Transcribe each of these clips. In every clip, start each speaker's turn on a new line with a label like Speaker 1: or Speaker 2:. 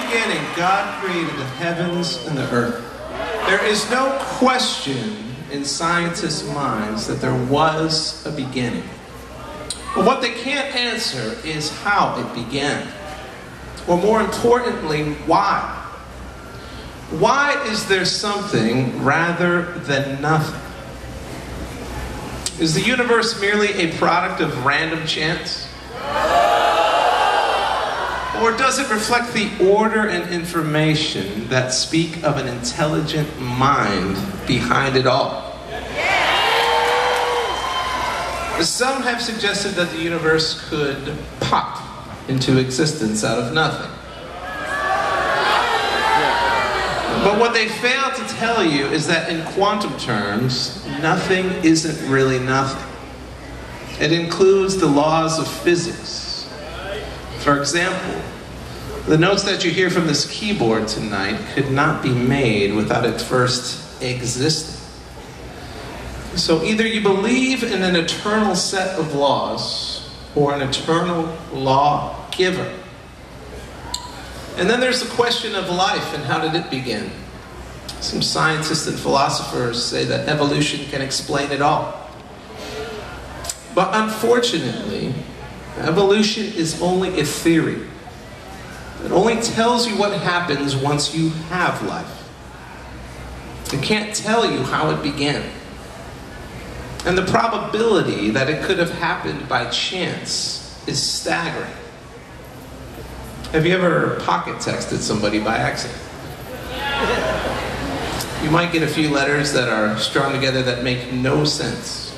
Speaker 1: beginning, God created the heavens and the earth. There is no question in scientists' minds that there was a beginning. But what they can't answer is how it began. Or more importantly, why? Why is there something rather than nothing? Is the universe merely a product of random chance? Or does it reflect the order and information that speak of an intelligent mind behind it all? Some have suggested that the universe could pop into existence out of nothing. But what they fail to tell you is that in quantum terms, nothing isn't really nothing. It includes the laws of physics. For example, the notes that you hear from this keyboard tonight could not be made without it first existing. So either you believe in an eternal set of laws or an eternal lawgiver. And then there's the question of life and how did it begin? Some scientists and philosophers say that evolution can explain it all. But unfortunately, evolution is only a theory. It only tells you what happens once you have life. It can't tell you how it began. And the probability that it could have happened by chance is staggering. Have you ever pocket texted somebody by accident? You might get a few letters that are strung together that make no sense.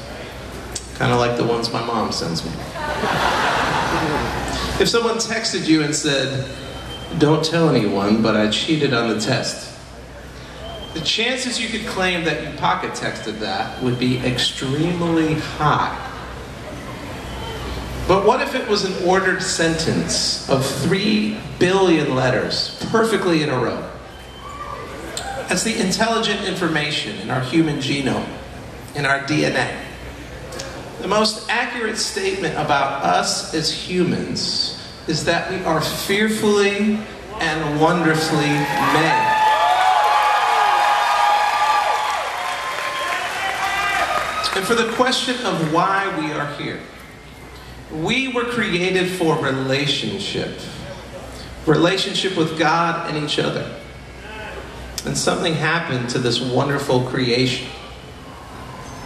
Speaker 1: Kind of like the ones my mom sends me. If someone texted you and said, "Don't tell anyone, but I cheated on the test," the chances you could claim that you pocket texted that would be extremely high. But what if it was an ordered sentence of 3 billion letters, perfectly in a row? That's the intelligent information in our human genome, in our DNA. The most accurate statement about us as humans is that we are fearfully and wonderfully made. And for the question of why we are here, we were created for relationship. Relationship with God and each other. And something happened to this wonderful creation.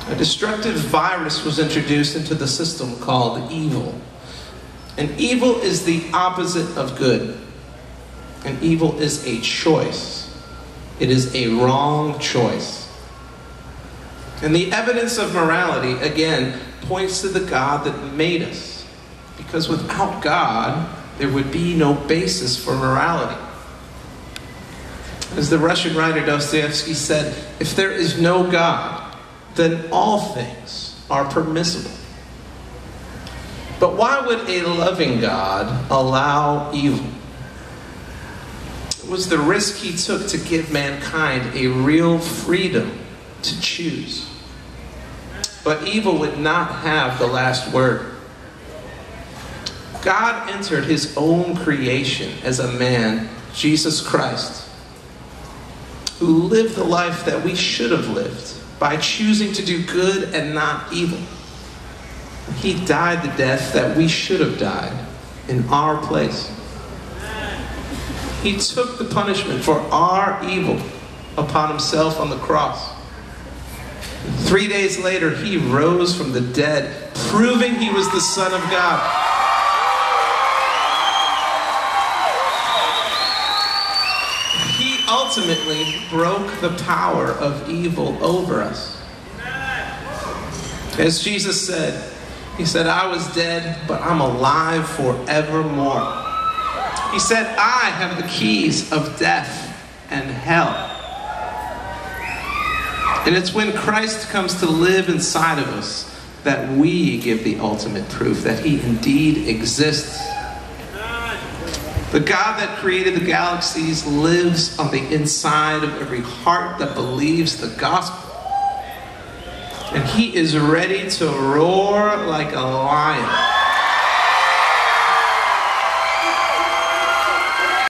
Speaker 1: A destructive virus was introduced into the system called evil. And evil is the opposite of good. And evil is a choice. It is a wrong choice. And the evidence of morality, again, points to the God that made us. Because without God, there would be no basis for morality. As the Russian writer Dostoevsky said, if there is no God, then all things are permissible. But why would a loving God allow evil? It was the risk he took to give mankind a real freedom to choose. But evil would not have the last word. God entered his own creation as a man, Jesus Christ, who lived the life that we should have lived by choosing to do good and not evil. He died the death that we should have died in our place. He took the punishment for our evil upon himself on the cross. 3 days later, he rose from the dead, proving he was the Son of God. He ultimately broke the power of evil over us. As Jesus said, he said, "I was dead, but I'm alive forevermore." He said, "I have the keys of death and hell." And it's when Christ comes to live inside of us that we give the ultimate proof that he indeed exists. The God that created the galaxies lives on the inside of every heart that believes the gospel. And he is ready to roar like a lion